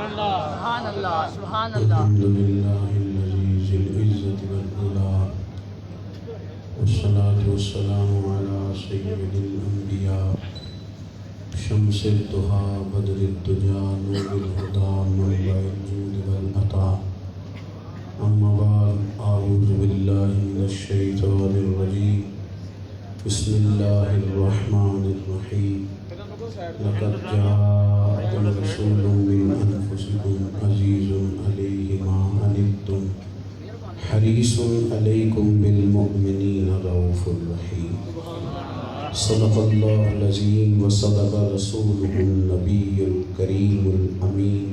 سبحان اللہ سبحان اللہ. الحمد لله الذي ذي العزة والعلا والصلاة والسلام على سيد الأنبياء شمس الضحى بدر الدجى نور الهدى منبع الجود والعطاء. أما بعد أعوذ بالله من الشيطان الرجيم بسم الله الرحمن الرحيم. لقد جاءكم رسول من أنفسكم عزيز عليه ما عنتم حريص عليكم بالمؤمنين رؤوف رحيم. صدق الله العظيم وصدق رسوله النبي الكريم الأمين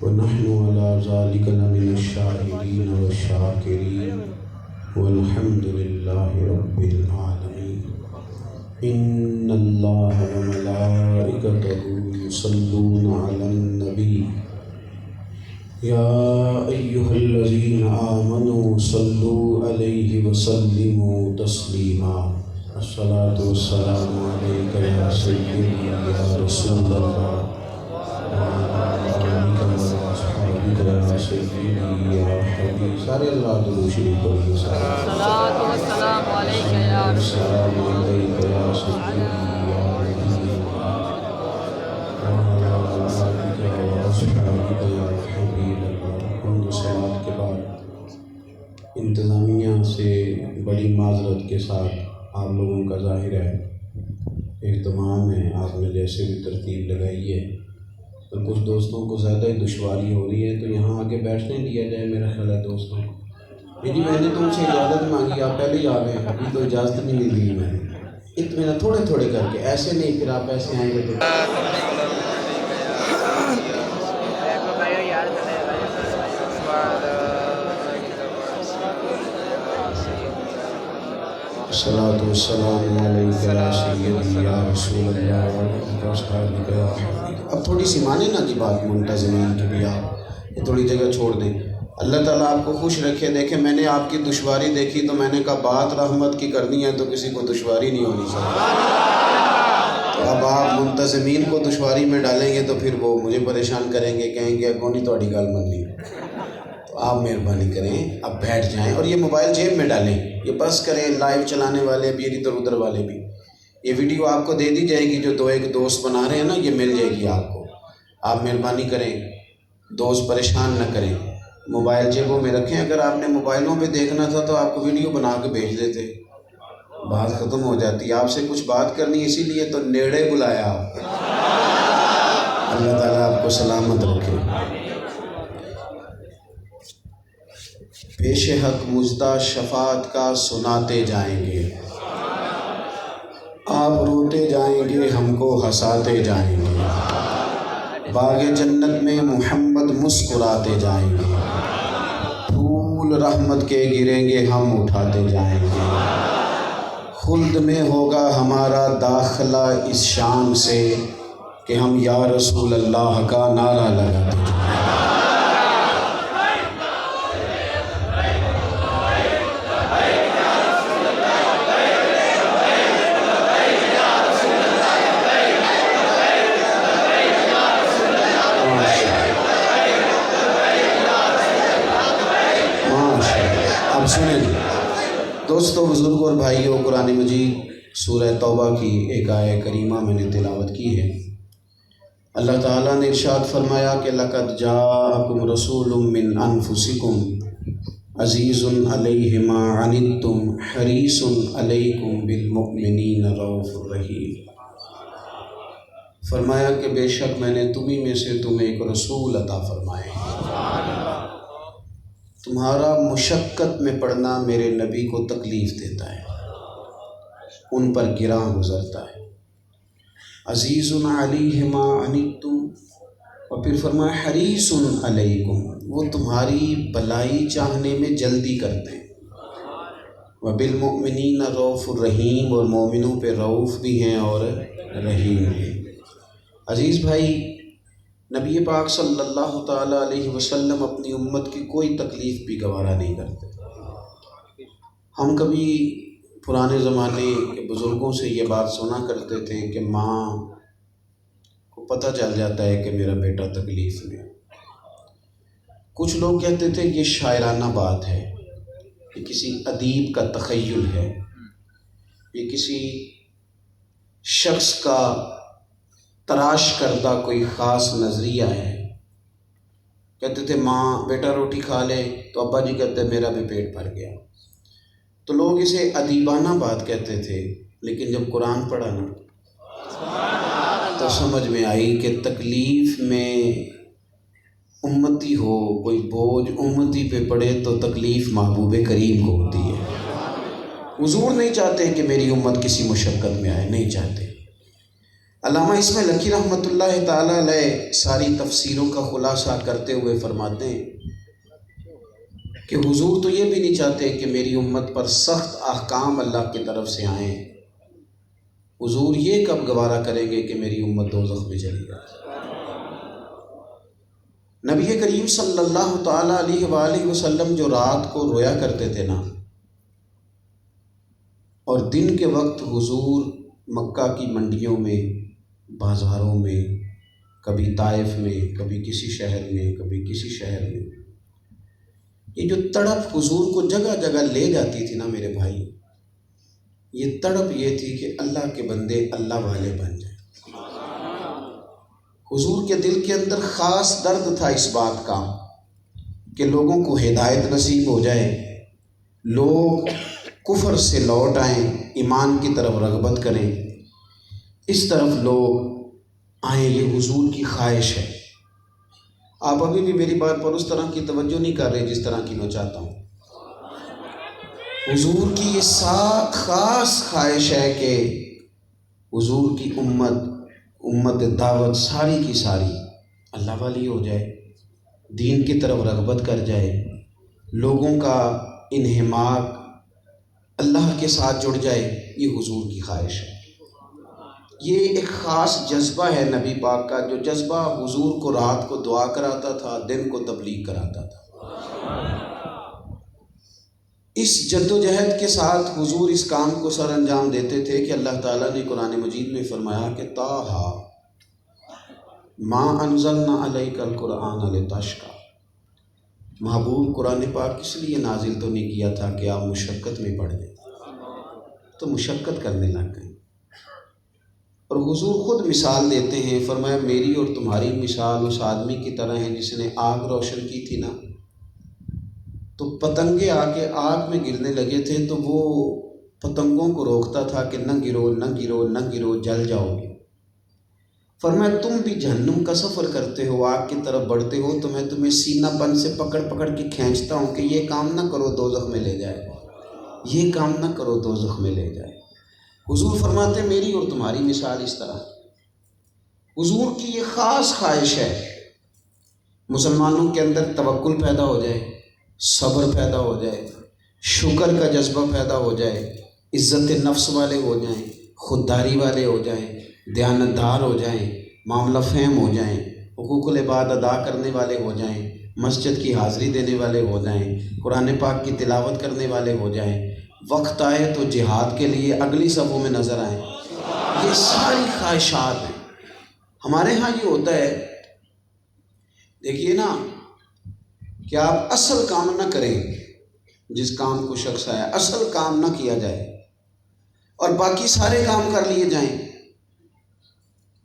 ونحن على ذلك لمن الشاهدين والشاكرين والحمد لله رب العالمين. إن الله وملائكته يصلون على النبي يا أيها الذين آمنوا صلوا عليه وسلموا تسليما. الصلاة والسلام عليك يا سيدي يا رسول الله وعلى آلك وأصحابك يا سيدي يا حبيب. سارے اللہ درود شریف پڑھیے. الصلاۃ والسلام علیک یا رسول السلام علیک یا سیدی یا نبی وعلی آلک وأصحابک یا حبیب اللہ. حمد و صلوات کے بعد انتظامیہ سے بڑی معذرت کے ساتھ آپ لوگوں کا ظاہر ہے اہتمام ہے. آپ نے جیسے بھی ترتیب لگائی ہے تو کچھ دوستوں کو زیادہ ہی دشواری ہو رہی ہے تو یہاں آگے بیٹھنے دیا جائے. میرا خیال ہے دوستوں جی میں نے تم سے اجازت مانگی, آپ پہلے ہی آ گئے. ابھی تو اجازت نہیں دی میں نے. اطمینان تھوڑے تھوڑے کر کے, ایسے نہیں پھر آپ ایسے آئیں گے تو الصلاۃ والسلام علیک یا سیدی یا رسول اللہ وعلیہ وصحبہ یا حبیب. اب تھوڑی سی مانیں نا جی بات منتظمین کی بھی, آپ یہ تھوڑی جگہ چھوڑ دیں. اللہ تعالیٰ آپ کو خوش رکھے. دیکھیں میں نے آپ کی دشواری دیکھی تو میں نے کہا بات رحمت کی کرنی ہے تو کسی کو دشواری نہیں ہونی چاہیے. تو اب آپ منتظمین کو دشواری میں ڈالیں گے تو پھر وہ مجھے پریشان کریں گے, کہیں گے کون ہی تھوڑی گل مننی. تو آپ مہربانی کریں اب بیٹھ جائیں اور یہ موبائل جیب میں ڈالیں. یہ بس کریں, لائیو چلانے والے بھی ادھر ادھر والے بھی. یہ ویڈیو آپ کو دے دی جائے گی, جو ایک دوست بنا رہے ہیں نا یہ مل جائے گی آپ کو. آپ مہربانی کریں, دوست پریشان نہ کریں, موبائل جیبوں میں رکھیں. اگر آپ نے موبائلوں پہ دیکھنا تھا تو آپ کو ویڈیو بنا کے بھیج دیتے, بات ختم ہو جاتی. آپ سے کچھ بات کرنی اسی لیے تو نیڑے بلایا آپ. اللہ تعالیٰ آپ کو سلامت رکھے. پیش حق مژدہ شفاعت کا سناتے جائیں گے, آپ روتے جائیں گے ہم کو ہنساتے جائیں گے. باغ جنت میں محمد مسکراتے جائیں گے. پھول رحمت کے گریں گے ہم اٹھاتے جائیں گے. خلد میں ہوگا ہمارا داخلہ اس شان سے کہ ہم یا رسول اللہ کا نعرہ لگاتے جائیں گے. سنیں دوستو, بزرگوں اور بھائیوں, قرآن مجید سورہ توبہ کی ایک آیہ کریمہ میں نے تلاوت کی ہے. اللہ تعالیٰ نے ارشاد فرمایا کہ لَقَدْ جَاءَكُمْ رَسُولٌ مِّنْ أَنفُسِكُمْ عَزِيزٌ عَلَيْهِ مَا عَنِتُّمْ حَرِيصٌ عَلَيْكُمْ بِالْمُؤْمِنِينَ رَءُوفٌ رَحِيمٌ. فرمایا کہ بے شک میں نے تمہیں میں سے تمہیں ایک رسول عطا فرمائے. تمہارا مشقت میں پڑنا میرے نبی کو تکلیف دیتا ہے, ان پر گراں گزرتا ہے. عزیز علیہ ما عنتم, اور پھر فرمایا حریص علیکم, وہ تمہاری بھلائی چاہنے میں جلدی کرتے ہیں. وبالمؤمنین رؤوف الرحیم, اور مومنوں پہ رؤوف بھی ہیں اور رحیم ہیں. عزیز بھائی, نبی پاک صلی اللہ تعالیٰ علیہ وسلم اپنی امت کی کوئی تکلیف بھی گوارا نہیں کرتے. ہم کبھی پرانے زمانے کے بزرگوں سے یہ بات سنا کرتے تھے کہ ماں کو پتہ چل جاتا ہے کہ میرا بیٹا تکلیف میں ہے۔ کچھ لوگ کہتے تھے یہ شاعرانہ بات ہے، یہ کسی ادیب کا تخیل ہے، یہ کسی شخص کا تراش کردہ کوئی خاص نظریہ ہے۔ کہتے تھے ماں بیٹا روٹی کھا لے تو ابا جی کہتے میرا بھی پیٹ بھر گیا۔ تو لوگ اسے ادیبانہ بات کہتے تھے، لیکن جب قرآن پڑھا نا تو سمجھ میں آئی کہ تکلیف میں امتی ہو، کوئی بوجھ امتی پہ پڑے تو تکلیف محبوب کریم کو ہوتی ہے۔ حضور نہیں چاہتے کہ میری امت کسی مشقت میں آئے، نہیں چاہتے۔ علامہ اسماعیل لکھی رحمۃ اللہ تعالیٰ علیہ ساری تفسیروں کا خلاصہ کرتے ہوئے فرماتے ہیں کہ حضور تو یہ بھی نہیں چاہتے کہ میری امت پر سخت احکام اللہ کی طرف سے آئیں۔ حضور یہ کب گوارا کریں گے کہ میری امت دوزخ میں چلی جائے؟ نبی کریم صلی اللہ تعالیٰ علیہ وآلہ وسلم جو رات کو رویا کرتے تھے نا، اور دن کے وقت حضور مکہ کی منڈیوں میں، بازاروں میں، کبھی طائف میں، کبھی کسی شہر میں، کبھی کسی شہر میں، یہ جو تڑپ حضور کو جگہ جگہ لے جاتی تھی نا میرے بھائی، یہ تڑپ یہ تھی کہ اللہ کے بندے اللہ والے بن جائیں۔ حضور کے دل کے اندر خاص درد تھا اس بات کا کہ لوگوں کو ہدایت نصیب ہو جائے، لوگ کفر سے لوٹ آئیں، ایمان کی طرف رغبت کریں، اس طرف لوگ آئیں، یہ حضور کی خواہش ہے۔ آپ ابھی بھی میری بات پر اس طرح کی توجہ نہیں کر رہے جس طرح کی میں چاہتا ہوں۔ حضور کی یہ خاص خواہش ہے کہ حضور کی امت دعوت ساری کی ساری اللہ والی ہو جائے، دین کی طرف رغبت کر جائے، لوگوں کا انہماک اللہ کے ساتھ جڑ جائے، یہ حضور کی خواہش ہے۔ یہ ایک خاص جذبہ ہے نبی پاک کا، جو جذبہ حضور کو رات کو دعا کراتا تھا، دن کو تبلیغ کراتا تھا۔ اس جد و جہد کے ساتھ حضور اس کام کو سر انجام دیتے تھے کہ اللہ تعالیٰ نے قرآن مجید میں فرمایا کہ طٰہٰ ما انزلنا علیک القرآن لتشقیٰ، محبوب قرآن پاک اس لیے نازل تو نہیں کیا تھا کہ آپ مشقت میں پڑ جائیں، تو مشقت کرنے لگ گئے۔ اور حضور خود مثال دیتے ہیں، فرمایا میری اور تمہاری مثال اس آدمی کی طرح ہے جس نے آگ روشن کی تھی نا، تو پتنگے آ کے آگ میں گرنے لگے تھے تو وہ پتنگوں کو روکتا تھا کہ نہ گرو نہ گرو نہ گرو، جل جاؤ گے۔ فرمایا تم بھی جہنم کا سفر کرتے ہو، آگ کی طرف بڑھتے ہو، تو میں تمہیں سینہ پن سے پکڑ پکڑ کے کھینچتا ہوں کہ یہ کام نہ کرو دوزخ میں لے جائے، یہ کام نہ کرو دوزخ میں لے جائے۔ حضور فرماتے میری اور تمہاری مثال اس طرح۔ حضور کی یہ خاص خواہش ہے مسلمانوں کے اندر توکل پیدا ہو جائے، صبر پیدا ہو جائے، شکر کا جذبہ پیدا ہو جائے، عزت نفس والے ہو جائیں، خودداری والے ہو جائیں، دیانتدار ہو جائیں، معاملہ فہم ہو جائیں، حقوق العباد ادا کرنے والے ہو جائیں، مسجد کی حاضری دینے والے ہو جائیں، قرآن پاک کی تلاوت کرنے والے ہو جائیں، وقت آئے تو جہاد کے لیے اگلی صفوں میں نظر آئیں۔ یہ ساری خواہشات ہیں۔ ہمارے ہاں یہ ہوتا ہے، دیکھیے نا، کہ آپ اصل کام نہ کریں، جس کام کو شخص آیا اصل کام نہ کیا جائے اور باقی سارے کام کر لیے جائیں۔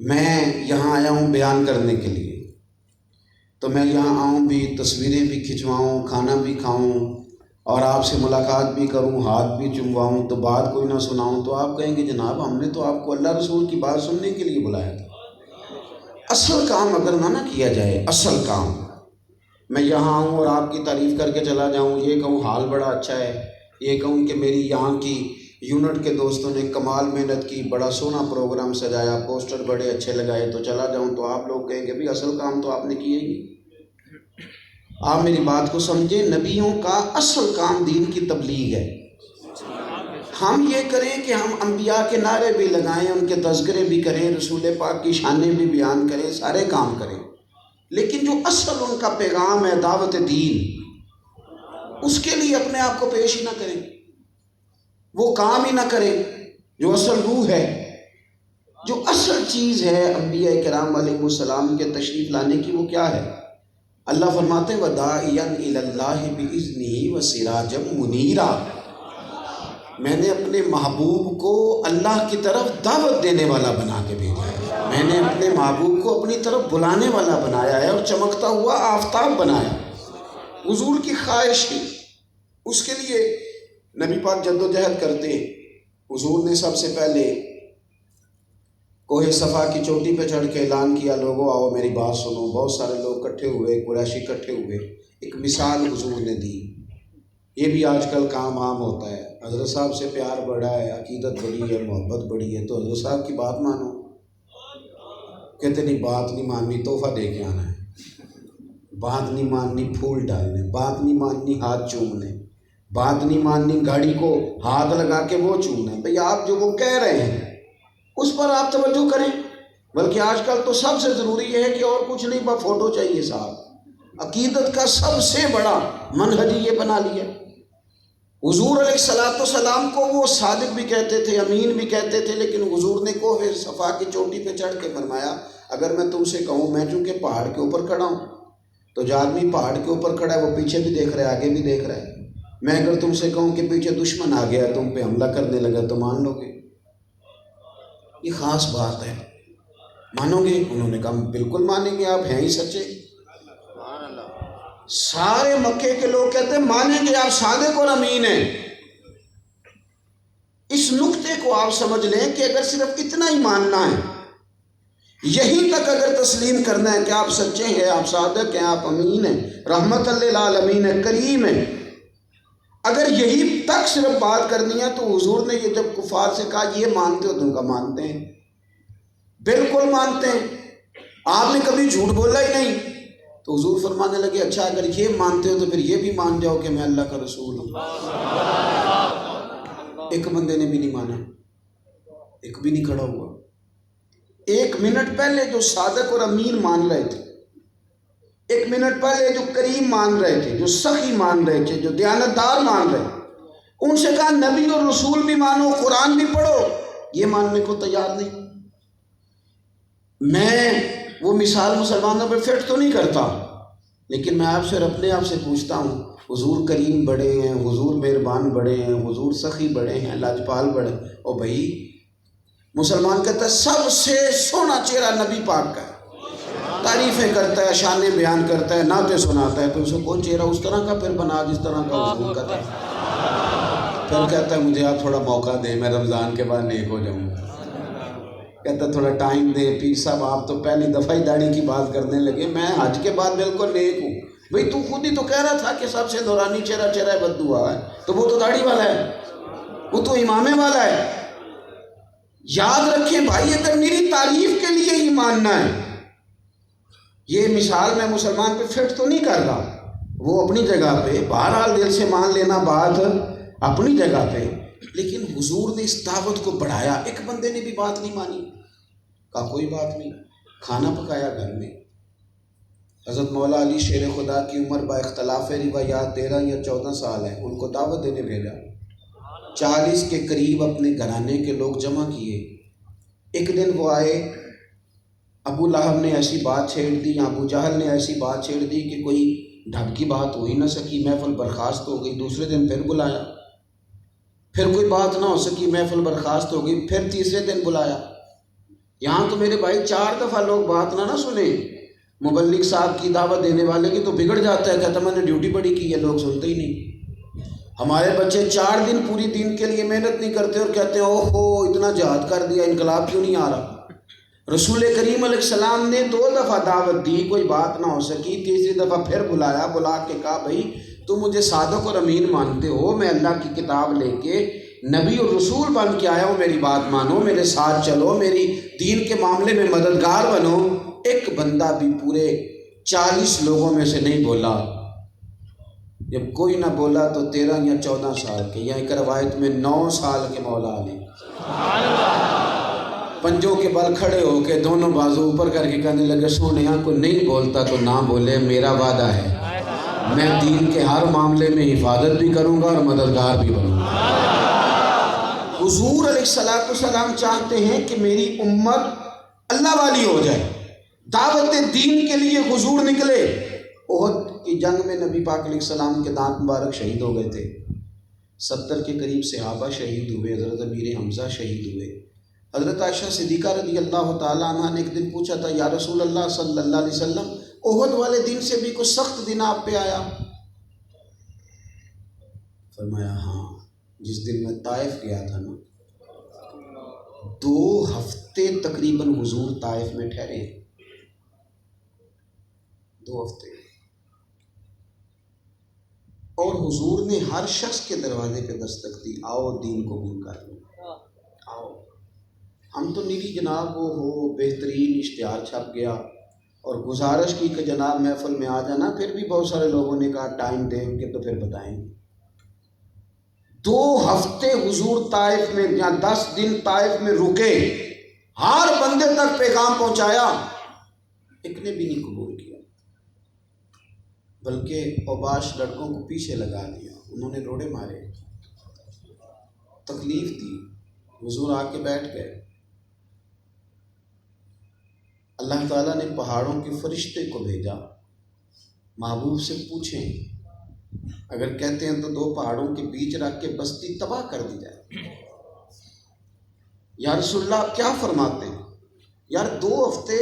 میں یہاں آیا ہوں بیان کرنے کے لیے، تو میں یہاں آؤں بھی، تصویریں بھی کھنچواؤں، کھانا بھی کھاؤں اور آپ سے ملاقات بھی کروں، ہاتھ بھی چمواؤں، تو بات کوئی نہ سناؤں، تو آپ کہیں گے جناب ہم نے تو آپ کو اللہ رسول کی بات سننے کے لیے بلایا تھا۔ اصل کام اگر نہ کیا جائے، اصل کام، میں یہاں آؤں اور آپ کی تعریف کر کے چلا جاؤں، یہ کہوں حال بڑا اچھا ہے، یہ کہوں کہ میری یہاں کی یونٹ کے دوستوں نے کمال محنت کی، بڑا سونا پروگرام سجایا، پوسٹر بڑے اچھے لگائے، تو چلا جاؤں، تو آپ لوگ کہیں گے بھی اصل کام تو آپ نے کیا ہی نہیں۔ آپ میری بات کو سمجھیں، نبیوں کا اصل کام دین کی تبلیغ ہے۔ ہم یہ کریں کہ ہم انبیاء کے نعرے بھی لگائیں، ان کے تذکرے بھی کریں، رسول پاک کی شانیں بھی بیان کریں، سارے کام کریں، لیکن جو اصل ان کا پیغام ہے دعوت دین، اس کے لیے اپنے آپ کو پیش ہی نہ کریں، وہ کام ہی نہ کریں جو اصل روح ہے۔ جو اصل چیز ہے انبیاء کرام علیہ السلام کے تشریف لانے کی وہ کیا ہے؟ اللہ فرماتے ہیں وَدَاعِيًا إِلَى اللَّهِ بِإِذْنِهِ وَسِرَاجًا مُنِيرًا، میں نے اپنے محبوب کو اللہ کی طرف دعوت دینے والا بنا کے بھیجا ہے، میں نے اپنے محبوب کو اپنی طرف بلانے والا بنایا ہے اور چمکتا ہوا آفتاب بنایا۔ حضور کی خواہش تھی، اس کے لیے نبی پاک جد و جہد کرتے۔ حضور نے سب سے پہلے کوہ صفا کی چوٹی پہ چڑھ کے اعلان کیا، لوگوں آؤ میری بات سنو۔ بہت سارے لوگ اکٹھے ہوئے، قریشی اکٹھے ہوئے، ایک مثال حضور نے دی۔ یہ بھی آج کل کام عام ہوتا ہے، حضرت صاحب سے پیار بڑھا ہے، عقیدت بڑی ہے، محبت بڑی ہے تو حضرت صاحب کی بات مانو۔ کہتے نہیں بات نہیں ماننی تحفہ دے کے آنا ہے، بات نہیں ماننی پھول ڈالنے، بات نہیں ماننی ہاتھ چومنے، بات نہیں ماننی گاڑی کو ہاتھ لگا کے وہ چومنا۔ بھئی آپ جو وہ کہہ رہے ہیں اس پر آپ توجہ کریں، بلکہ آج کل تو سب سے ضروری یہ ہے کہ اور کچھ نہیں، بس فوٹو چاہیے صاحب۔ عقیدت کا سب سے بڑا منہج یہ بنا لیا۔ حضور علیہ السلام کو وہ صادق بھی کہتے تھے، امین بھی کہتے تھے، لیکن حضور نے کوہ صفا کی چوٹی پہ چڑھ کے فرمایا اگر میں تم سے کہوں، میں چونکہ پہاڑ کے اوپر کھڑا ہوں تو جو آدمی پہاڑ کے اوپر کھڑا ہے وہ پیچھے بھی دیکھ رہا ہے، آگے بھی دیکھ رہا ہے، میں اگر تم سے کہوں کہ پیچھے دشمن آ گیا تم پہ حملہ کرنے لگا تو مان لو گے؟ یہ خاص بات ہے، مانو گے؟ انہوں نے کہا بالکل مانیں گے، آپ ہیں ہی سچے۔ سارے مکے کے لوگ کہتے ہیں مانیں گے، آپ صادق اور امین ہیں۔ اس نقطے کو آپ سمجھ لیں کہ اگر صرف اتنا ہی ماننا ہے، یہیں تک اگر تسلیم کرنا ہے کہ آپ سچے ہیں، آپ صادق ہیں، آپ امین ہیں، رحمت للعالمین ہیں، کریم ہیں، اگر یہی تک صرف بات کرنی ہے تو حضور نے یہ جب کفار سے کہا یہ مانتے ہو، تم کا مانتے ہیں، بالکل مانتے ہیں، آپ نے کبھی جھوٹ بولا ہی نہیں، تو حضور فرمانے لگے اچھا اگر یہ مانتے ہو تو پھر یہ بھی مان جاؤ کہ میں اللہ کا رسول ہوں۔ ایک بندے نے بھی نہیں مانا، ایک بھی نہیں کھڑا ہوا۔ ایک منٹ پہلے جو صادق اور امین مان رہے تھے، ایک منٹ پہلے جو کریم مان رہے تھے، جو سخی مان رہے تھے، جو دیانتدار مان رہے تھے، ان سے کہا نبی اور رسول بھی مانو، قرآن بھی پڑھو، یہ ماننے کو تیار نہیں۔ میں وہ مثال مسلمانوں پہ فٹ تو نہیں کرتا، لیکن میں آپ سے اور اپنے آپ سے پوچھتا ہوں، حضور کریم بڑے ہیں، حضور مہربان بڑے ہیں، حضور سخی بڑے ہیں، لاجپال بڑے ہیں، اور بھائی مسلمان کہتا ہے سب سے سونا چہرہ نبی پاک کا ہے، تعریفیں کرتا ہے، شانیں بیان کرتا ہے، نعتیں سناتا ہے، پھر اسے کون چہرہ اس طرح کا پھر بنا جس طرح کا حضور کا تھا؟ پھر کہتا ہے مجھے آپ تھوڑا موقع دیں، میں رمضان کے بعد نیک ہو جاؤں گا۔ کہتا تھوڑا ٹائم دیں، پیر صاحب آپ تو پہلی دفعہ ہی داڑھی کی بات کرنے لگے، میں حج کے بعد بالکل نیک ہوں۔ بھئی تو خود ہی تو کہہ رہا تھا کہ سب سے نورانی چہرہ چہرہ بددعا ہے، تو وہ تو داڑھی والا ہے، وہ تو امامے والا ہے۔ یاد رکھیں بھائی، اگر میری تعریف کے لیے ہی ماننا ہے، یہ مثال میں مسلمان پہ فٹ تو نہیں کر رہا، وہ اپنی جگہ پہ، بہرحال دل سے مان لینا بات اپنی جگہ پہ، لیکن حضور نے اس دعوت کو بڑھایا۔ ایک بندے نے بھی بات نہیں مانی، کہا کوئی بات نہیں، کھانا پکایا گھر میں۔ حضرت مولا علی شیر خدا کی عمر با اختلاف روایات 13 یا 14 سال ہے، ان کو دعوت دینے بھیجا، 40 کے قریب اپنے گھرانے کے لوگ جمع کیے۔ ایک دن وہ آئے، ابو لہب نے ایسی بات چھیڑ دی، ابو جہل نے ایسی بات چھیڑ دی کہ کوئی ڈھب کی بات ہو ہی نہ سکی، محفل برخاست ہو گئی۔ دوسرے دن پھر بلایا، پھر کوئی بات نہ ہو سکی، محفل برخاست ہو گئی۔ پھر تیسرے دن بلایا۔ یہاں تو میرے بھائی 4 دفعہ لوگ بات نہ سنیں، مبلغ صاحب کی دعوت دینے والے کی تو بگڑ جاتا ہے، کہتا میں نے ڈیوٹی بڑی کی ہے، لوگ سنتے ہی نہیں۔ ہمارے بچے 4 دن پوری دین کے لیے محنت نہیں کرتے اور کہتے ہیں اوہ ہو اتنا جہاد کر دیا، انقلاب کیوں نہیں آ رہا؟ رسول کریم علیہ السلام نے 2 دفعہ دعوت دی، کوئی بات نہ ہو سکی، تیسری دفعہ پھر بلایا، بلا کے کہا بھائی تم مجھے صادق اور امین مانتے ہو، میں اللہ کی کتاب لے کے نبی اور رسول بن کے آیا ہوں، میری بات مانو، میرے ساتھ چلو، میری دین کے معاملے میں مددگار بنو۔ ایک بندہ بھی پورے 40 لوگوں میں سے نہیں بولا۔ جب کوئی نہ بولا تو 13 یا 14 سال کے، یا ایک روایت میں 9 سال کے مولا علی پنجوں کے بل کھڑے ہو کے دونوں بازو اوپر کر کے کہنے لگے سونیا کو نہیں بولتا تو نہ بولے، میرا وعدہ ہے میں دین کے ہر معاملے میں حفاظت بھی کروں گا اور مددگار بھی بنوں گا۔ حضور علیہ السلام چاہتے ہیں کہ میری امت اللہ والی ہو جائے، دعوت دین کے لیے حضور نکلے۔ احد کی جنگ میں نبی پاک علیہ السلام کے دانت مبارک شہید ہو گئے تھے، 70 کے قریب صحابہ شہید ہوئے، حضرت امیر حمزہ شہید ہوئے۔ حضرت عائشہ صدیقہ رضی اللہ تعالیٰ عنہ نے ایک دن پوچھا تھا، یا رسول اللہ صلی اللہ علیہ وسلم، احد والے دن سے بھی کوئی سخت دن آپ پہ آیا؟ فرمایا ہاں، جس دن میں طائف گیا تھا نا، 2 ہفتے تقریباً حضور طائف میں ٹھہرے ہیں، 2 ہفتے، اور حضور نے ہر شخص کے دروازے پہ دستک دی، آؤ دین قبول کر لو، آؤ۔ ہم تو نیری جناب وہ ہو بہترین اشتہار چھپ گیا اور گزارش کی کہ جناب محفل میں آ جانا، پھر بھی بہت سارے لوگوں نے کہا ٹائم دیں گے تو پھر بتائیں گے۔ 2 ہفتے حضور طائف میں یا 10 دن طائف میں رکے، ہر بندے تک پیغام پہنچایا، ایک نے بھی نہیں قبول کیا، بلکہ اوباش لڑکوں کو پیچھے لگا دیا، انہوں نے روڑے مارے، تکلیف دی۔ حضور آ کے بیٹھ گئے، اللہ تعالیٰ نے پہاڑوں کے فرشتے کو بھیجا، محبوب سے پوچھیں، اگر کہتے ہیں تو 2 پہاڑوں کے بیچ رکھ کے بستی تباہ کر دی جائے۔ یا رسول اللہ آپ کیا فرماتے ہیں؟ یار 2 ہفتے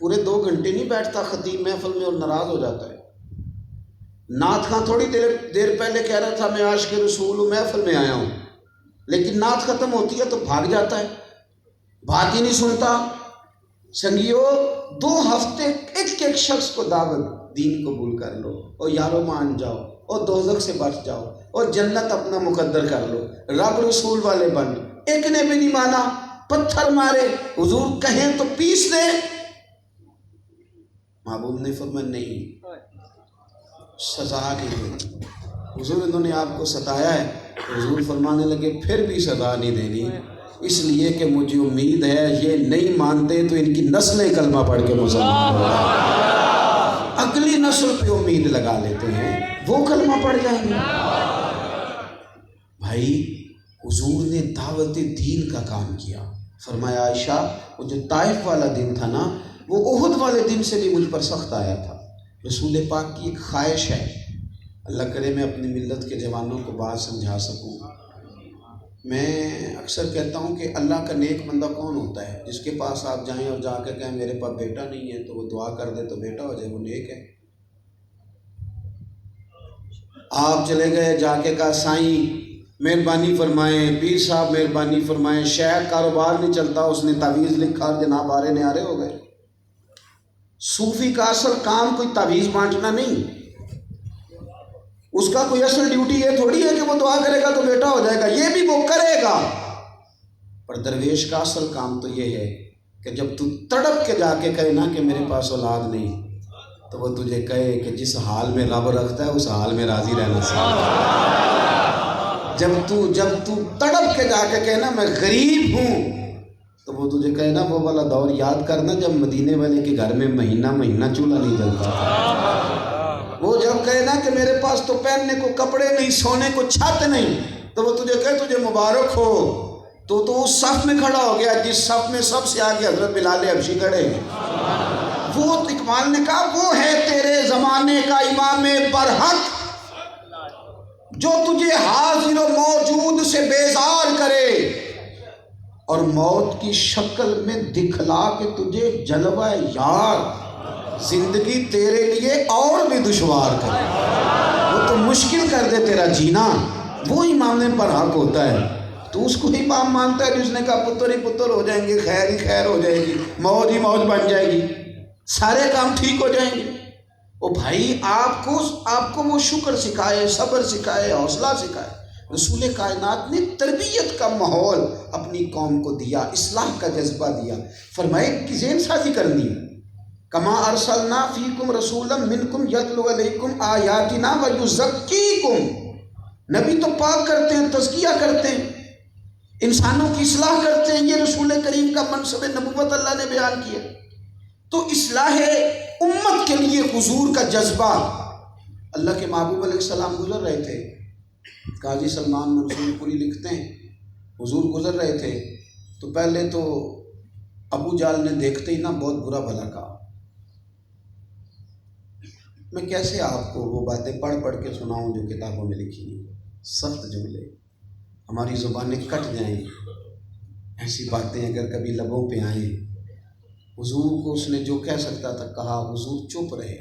پورے 2 گھنٹے نہیں بیٹھتا خطیب محفل میں اور ناراض ہو جاتا ہے۔ نعت خاں تھوڑی دیر پہلے کہہ رہا تھا میں عاشق رسول ہوں، محفل میں آیا ہوں، لیکن نعت ختم ہوتی ہے تو بھاگ جاتا ہے، بات ہی نہیں سنتا۔ سنگیو 2 ہفتے ایک شخص کو دعوت دین قبول کر لو، اور یارو مان جاؤ، اور دوزخ سے بچ جاؤ، اور جنت اپنا مقدر کر لو، رب رسول والے بن۔ ایک نے بھی نہیں مانا، پتھر مارے، حضور کہیں تو پیس دے۔ محبوب نے فرمایا نہیں، سزا نہیں دینی۔ حضور انہوں نے آپ کو ستایا ہے، حضور فرمانے لگے پھر بھی سزا نہیں دینی، اس لیے کہ مجھے امید ہے یہ نہیں مانتے تو ان کی نسلیں کلمہ پڑھ کے مسلمان ہو، اگلی نسل پہ امید لگا لیتے ہیں، وہ کلمہ پڑھ جائیں گے۔ بھائی حضور نے دعوت دین کا کام کیا۔ فرمایا عائشہ وہ جو طائف والا دن تھا نا، وہ احد والے دن سے بھی مجھ پر سخت آیا تھا۔ رسول پاک کی ایک خواہش ہے، اللہ کرے میں اپنی ملت کے جوانوں کو بات سمجھا سکوں۔ میں اکثر کہتا ہوں کہ اللہ کا نیک بندہ کون ہوتا ہے؟ جس کے پاس آپ جائیں اور جا کے کہیں میرے پاس بیٹا نہیں ہے تو وہ دعا کر دے تو بیٹا ہو جائے، وہ نیک ہے۔ آپ چلے گئے جا کے کہا سائیں مہربانی فرمائیں، پیر صاحب مہربانی فرمائیں، شیخ کاروبار نہیں چلتا، اس نے تعویذ لکھا اور جناب آرے نیارے ہو گئے۔ صوفی کا اصل کام کوئی تعویذ بانٹنا نہیں، اس کا کوئی اصل ڈیوٹی یہ تھوڑی ہے کہ وہ دعا کرے گا تو بیٹا ہو جائے گا، یہ بھی وہ کرے گا، پر درویش کا اصل کام تو یہ ہے کہ جب تو تڑپ کے جا کے کہے نا کہ میرے پاس اولاد نہیں، تو وہ تجھے کہے کہ جس حال میں رب رکھتا ہے اس حال میں راضی رہنا سیکھ۔ جب تو تڑپ کے جا کے کہے نا میں غریب ہوں، تو وہ تجھے کہے نا وہ والا دور یاد کرنا جب مدینے والے کے گھر میں مہینہ چولہا نہیں جلتا تھا۔ وہ جب کہے نا کہ میرے پاس تو پہننے کو کپڑے نہیں، سونے کو چھت نہیں، تو وہ تجھے کہے تجھے مبارک ہو، تو اس صف میں کھڑا ہو گیا جس صف میں سب سے آگے حضرت بلال حبشی کھڑے ہیں۔ وہ اقبال نے کہا وہ ہے تیرے زمانے کا امام برحق، جو تجھے حاضر و موجود سے بیزار کرے اور موت کی شکل میں دکھلا کے تجھے جلوہ یار زندگی تیرے لیے اور بھی دشوار کرے، وہ تو مشکل کر دے تیرا جینا، وہ امام برحق ہوتا ہے۔ تو اس کو امام مانتا ہے جس نے کہا پتر ہی پتر ہو جائیں گے، خیر ہی خیر ہو جائے گی، موج ہی موج بن جائے گی، سارے کام ٹھیک ہو جائیں گے۔ وہ بھائی آپ کو وہ شکر سکھائے، صبر سکھائے، حوصلہ سکھائے۔ رسول کائنات نے تربیت کا ماحول اپنی قوم کو دیا، اصلاح کا جذبہ دیا، فرمائے کہ ذہن سازی کرنی ہے۔ کما ارسلنا فیکم رسولا منکم یتلو علیکم آیاتنا ویزکیکم، نبی تو پاک کرتے ہیں، تزکیہ کرتے ہیں، انسانوں کی اصلاح کرتے ہیں، یہ رسول کریم کا منصب نبوت اللہ نے بیان کیا۔ تو اصلاح امت کے لیے حضور کا جذبہ، اللہ کے محبوب علیہ السلام گزر رہے تھے، قاضی سلمان منصور پوری لکھتے ہیں حضور گزر رہے تھے تو پہلے تو ابو جال نے دیکھتے ہی نا بہت برا بھلا کہا. میں کیسے آپ کو وہ باتیں پڑھ پڑھ کے سناؤں جو کتابوں میں لکھی ہیں. سخت جملے، ہماری زبانیں کٹ جائیں. ایسی باتیں اگر کبھی لبوں پہ آئیں. حضور کو اس نے جو کہہ سکتا تھا کہا. حضور چپ رہے.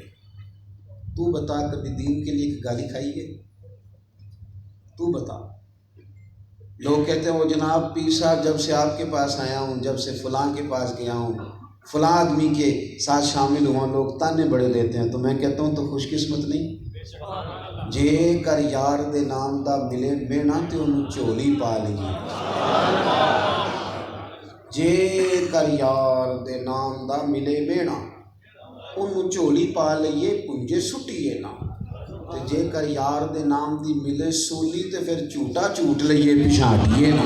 تو بتا کبھی دین کے لیے ایک گالی کھائی ہے؟ تو بتا. لوگ کہتے ہیں وہ جناب پیر صاحب جب سے آپ کے پاس آیا ہوں، جب سے فلاں کے پاس گیا ہوں، فلاں آدمی کے ساتھ شامل ہوا، لوگ تانے بڑے دیتے ہیں. تو میں کہتا ہوں تو خوش قسمت نہیں. جے کر یار دے نام دا ملے مینا تے انہوں چولی پا لئیے. جے کر یار دے نام دا ملے مینا انہوں چولی پا لئیے پنجے سٹیے نا. تے جے کر یار دے نام دی ملے سولی تے پھر چوٹا چوٹ لئیے پچھاٹیے نا.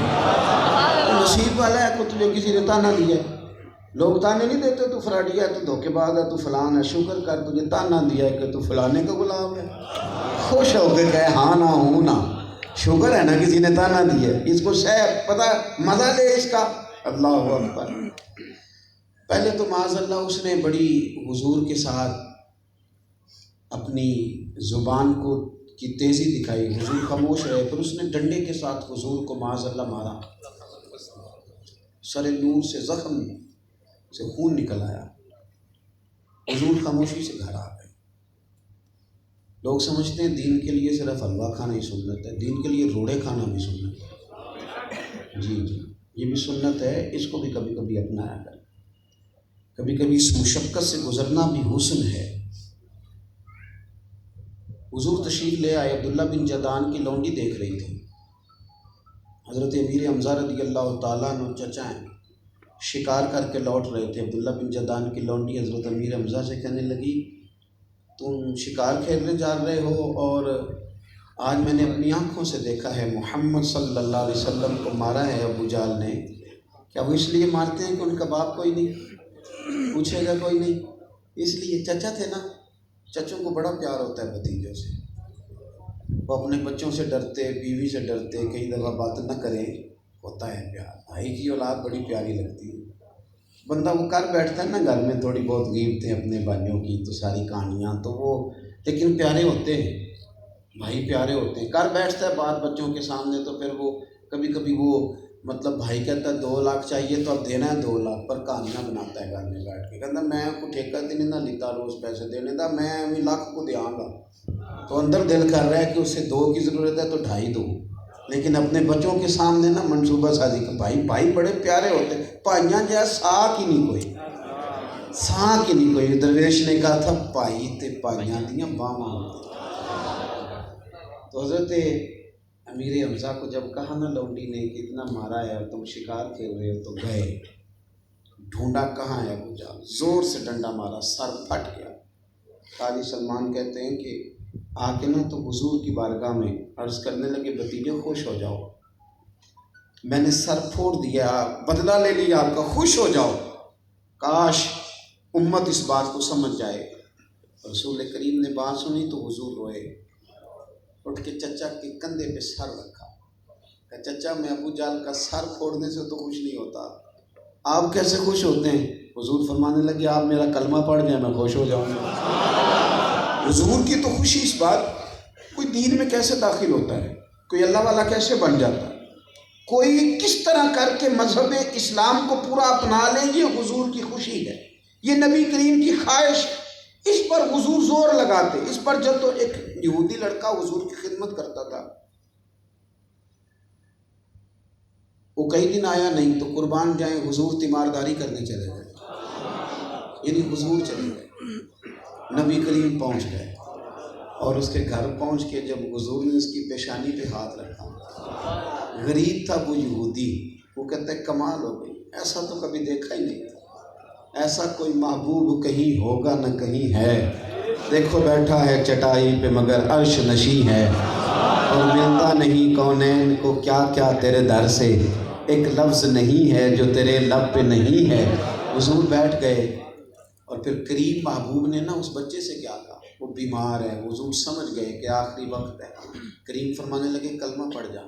نصیب والا ہے کچھ جو کسی نے تانا دیا ہے. لوگ تانے نہیں دیتے تو فراڈی ہے، تو دھوکے باز ہے، تو فلان ہے. شکر کر تجھے تانا دیا ہے کہ تو فلانے کا غلام ہے. خوش ہو کے کہے ہاں نہ ہوں نہ. شکر ہے نا کسی نے تانا دیا ہے. اس کو پتہ مزہ لے اس کا. اللہ اکبر. پہلے تو معاذ اللہ اس نے بڑی حضور کے ساتھ اپنی زبان کو کی تیزی دکھائی. حضور خاموش رہے، پھر اس نے ڈنڈے کے ساتھ حضور کو معاذ اللہ مارا. سر نور سے زخم سے خون نکل آیا. حضور خاموشی سے گھر آ گئے. لوگ سمجھتے ہیں دین کے لیے صرف حلوہ کھانا ہی سنت ہے. دین کے لیے روڑے کھانا بھی سنت ہے. جی یہ بھی سنت ہے. اس کو بھی کبھی کبھی اپنایا کریں. کبھی کبھی اس مشقت سے گزرنا بھی حسن ہے. حضور تشریف لے آئے. عبداللہ بن جدعان کی لونڈی دیکھ رہی تھی. حضرت امیر حمزہ رضی اللہ تعالیٰ عنہ چچا ہیں، شکار کر کے لوٹ رہے تھے. عبداللہ بن جدعان کی لونڈی حضرت امیر حمزہ سے کہنے لگی تم شکار کھیلنے جا رہے ہو اور آج میں نے اپنی آنکھوں سے دیکھا ہے محمد صلی اللہ علیہ وسلم کو مارا ہے ابو جال نے. کیا وہ اس لیے مارتے ہیں کہ ان کا باپ کوئی نہیں، پوچھے گا کوئی نہیں؟ اس لیے چچا تھے نا. چچوں کو بڑا پیار ہوتا ہے بھتیجوں سے. وہ اپنے بچوں سے ڈرتے، بیوی سے ڈرتے، کئی دفعہ بات نہ کریں. ہوتا ہے پیار. بھائی کی اولاد بڑی پیاری لگتی ہے. بندہ وہ کر بیٹھتا ہے نا گھر میں تھوڑی بہت غیبتیں اپنے بھائیوں کی، تو ساری کہانیاں تو وہ لیکن پیارے ہوتے ہیں. بھائی پیارے ہوتے ہیں. کر بیٹھتا ہے بات بچوں کے سامنے تو پھر وہ کبھی کبھی وہ مطلب بھائی کہتا ہے 2 لاکھ چاہیے تو اب دینا ہے 2 لاکھ پر کہانیاں بناتا ہے گھر میں بیٹھ کے. کہتا میں کو ٹھیکہ دینے نہ لیتا روز پیسے دینے دا، میں ابھی لاکھ کو دیاں گا. تو اندر دل کر رہا ہے کہ اس سے 2 کی ضرورت ہے تو 2.5 دو. لیکن اپنے بچوں کے سامنے نا منصوبہ سازی کا بھائی بڑے پیارے ہوتے ہیں. بھائیاں جو ہے ساکھ ہی نہیں کوئی، ساکھ ہی نہیں کوئی. درویش نے کہا تھا بھائی تے بھائیاں دیاں باواں ہوتی. تو حضرت امیر حمزہ کو جب کہا نا لونڈی نے کہ اتنا مارا ہے اور تم شکار کھیل رہے ہو، تو گئے ڈھونڈا کہاں ہے ابو جال. زور سے ڈنڈا مارا، سر پھٹ گیا. قاضی سلمان کہتے ہیں کہ آ کے نا تو حضور کی بارگاہ میں عرض کرنے لگے بھتیجے خوش ہو جاؤ، میں نے سر پھوڑ دیا، بدلہ لے لیا آپ کا، خوش ہو جاؤ. کاش امت اس بات کو سمجھ جائے. رسول کریم نے بات سنی تو حضور روئے. اٹھ کے چچا کے کندھے پہ سر رکھا. کہ چچا میں ابو جال کا سر پھوڑنے سے تو خوش نہیں ہوتا، آپ کیسے خوش ہوتے ہیں؟ حضور فرمانے لگے آپ میرا کلمہ پڑھ جائیں میں خوش ہو جاؤں گا. حضور کی تو خوشی اس بات. کوئی دین میں کیسے داخل ہوتا ہے، کوئی اللہ والا کیسے بن جاتا ہے، کوئی کس طرح کر کے مذہب اسلام کو پورا اپنا لے، یہ حضور کی خوشی ہے، یہ نبی کریم کی خواہش. اس پر حضور زور لگاتے. اس پر جب تو ایک یہودی لڑکا حضور کی خدمت کرتا تھا، وہ کئی دن آیا نہیں تو قربان جائیں حضور تیمارداری کرنے چلے گئے. یعنی حضور چلے گئے، نبی کریم پہنچ گئے اور اس کے گھر پہنچ کے جب حضور نے اس کی پیشانی پہ ہاتھ رکھا، غریب تھا وہ یہودی. وہ کہتا ہے کمال ہو گئی، ایسا تو کبھی دیکھا ہی نہیں تھا. ایسا کوئی محبوب کہیں ہوگا نہ کہیں ہے. دیکھو بیٹھا ہے چٹائی پہ مگر عرش نشیں ہے، اور ملتا نہیں کونین کو کیا کیا تیرے در سے، ایک لفظ نہیں ہے جو تیرے لب پہ نہیں ہے. حضور بیٹھ گئے اور پھر کریم محبوب نے نا اس بچے سے کیا کہا، وہ بیمار ہے. حضور سمجھ گئے کہ آخری وقت ہے. کریم فرمانے لگے کلمہ پڑھ جا.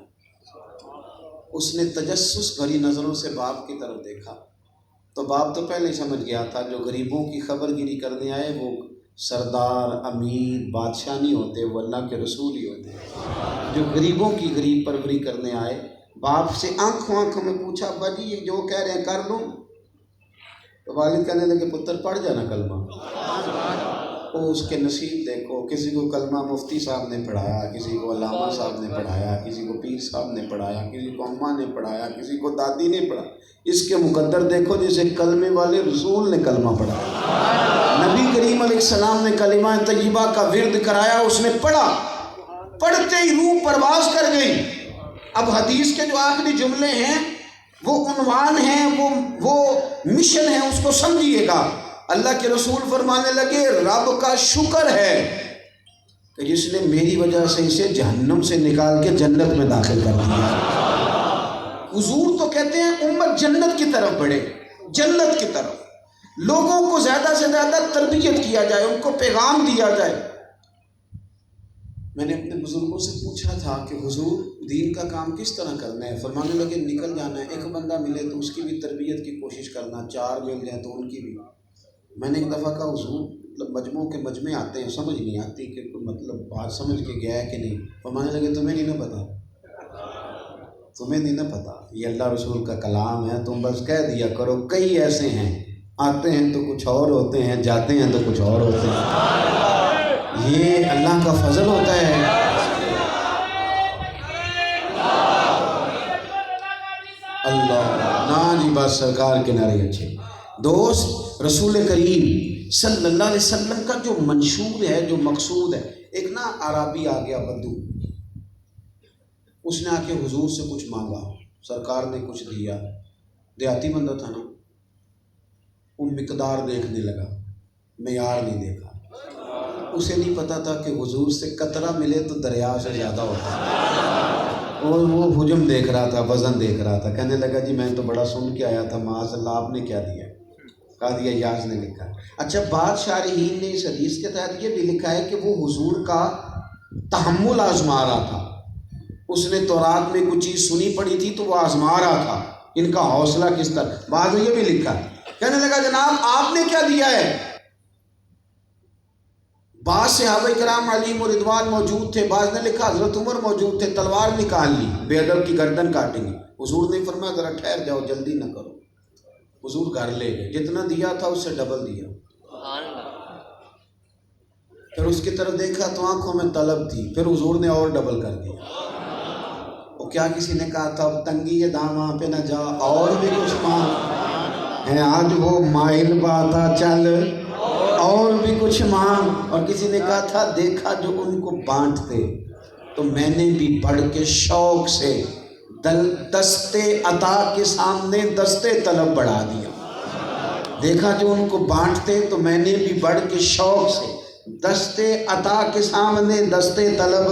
اس نے تجسس بھری نظروں سے باپ کی طرف دیکھا تو باپ تو پہلے ہی سمجھ گیا تھا جو غریبوں کی خبر گیری کرنے آئے وہ سردار، امیر، بادشاہ نہیں ہوتے، وہ اللہ کے رسول ہی ہوتے ہیں جو غریبوں کی غریب پروری کرنے آئے۔ باپ سے آنکھوں میں پوچھا، ابا جی یہ جو کہہ رہے ہیں کر لوں؟ تو والد کہنے لگے پتر پڑھ جانا کلمہ۔ وہ اس کے نصیب دیکھو، کسی کو کلمہ مفتی صاحب نے پڑھایا، کسی کو علامہ صاحب نے پڑھایا، کسی کو پیر صاحب نے پڑھایا، کسی کو اماں نے پڑھایا، کسی کو دادی نے پڑھا۔ اس کے مقدر دیکھو جسے کلمے والے رسول نے کلمہ پڑھایا، نبی کریم علیہ السلام نے کلمہ طیبہ کا ورد کرایا، اس نے پڑھا، پڑھتے ہی روح پرواز کر گئی۔ اب حدیث کے جو آخری جملے ہیں وہ عنوان ہیں، وہ مشن ہے، اس کو سمجھیے گا۔ اللہ کے رسول فرمانے لگے رب کا شکر ہے کہ جس نے میری وجہ سے اسے جہنم سے نکال کے جنت میں داخل کر دیا۔ حضور تو کہتے ہیں امت جنت کی طرف بڑھے، جنت کی طرف، لوگوں کو زیادہ سے زیادہ تربیت کیا جائے، ان کو پیغام دیا جائے۔ میں نے اپنے بزرگوں سے پوچھا تھا کہ حضور دین کا کام کس طرح کرنا ہے؟ فرمانے لگے نکل جانا ہے، ایک بندہ ملے تو اس کی بھی تربیت کی کوشش کرنا، 4 مل جائیں تو ان کی بھی۔ میں نے ایک دفعہ کہا حضور مجموعوں کے مجمع آتے ہیں، سمجھ نہیں آتی کہ مطلب بات سمجھ کے گیا ہے کہ نہیں۔ فرمانے لگے تمہیں نہیں نہ پتا، تمہیں نہیں نہ پتا، یہ اللہ رسول کا کلام ہے، تم بس کہہ دیا کرو۔ کئی ایسے ہیں آتے ہیں تو کچھ اور ہوتے ہیں، جاتے ہیں تو کچھ اور ہوتے ہیں، یہ اللہ کا فضل ہوتا ہے۔ اللہ نا جی بس سرکار کے نعرے اچھے۔ دوست رسول کریم صلی اللہ علیہ وسلم کا جو منشور ہے، جو مقصود ہے، ایک نا عربی آ گیا بدو، اس نے آ کے حضور سے کچھ مانگا، سرکار نے کچھ دیا، دیہاتی بندہ تھا نا، وہ مقدار دیکھنے لگا، معیار نہیں دیکھا، اسے نہیں پتا تھا کہ حضور سے قطرہ ملے تو دریا سے زیادہ ہوتا ہے، اور وہ حجم دیکھ رہا تھا، وزن دیکھ رہا تھا، کہنے لگا جی میں تو بڑا سن کے آیا تھا، معاذ اللہ آپ نے کیا دیا؟ کہا دیا یاز نے لکھا۔ اچھا بعض شارحین نے اس حدیث کے تحت یہ بھی لکھا ہے کہ وہ حضور کا تحمل آزما رہا تھا، اس نے تورات میں کچھ چیز سنی پڑی تھی تو وہ آزما رہا تھا ان کا حوصلہ کس طرح۔ بعض نے یہ بھی لکھا، کہنے لگا جناب آپ نے کیا دیا ہے؟ بعض صحابہ کرام علیم و رضوان موجود تھے، بعض نے لکھا حضرت عمر موجود تھے، تلوار نکال لی، بے ادب کی گردن کاٹیں گے۔ حضور نے فرمایا ذرا ٹھہر جاؤ، جلدی نہ کرو۔ حضور گھر لے گئے، جتنا دیا تھا اس سے ڈبل دیا۔ پھر اس کی طرف دیکھا تو آنکھوں میں طلب تھی، پھر حضور نے اور ڈبل کر دیا۔ وہ کیا کسی نے کہا تھا اب تنگی داماں پہ نہ جا، اور بھی کچھ مانگ ہے، آج وہ مائل باتا چل اور بھی کچھ مانگ۔ اور کسی نے کہا تھا دیکھا جو ان کو بانٹتے تو میں نے بھی بڑھ کے شوق سے دستے عطا کے سامنے دستے طلب بڑھا دیا۔ دیکھا جو ان کو بانٹتے تو میں نے بھی بڑھ کے شوق سے دستے عطا کے سامنے دستے طلب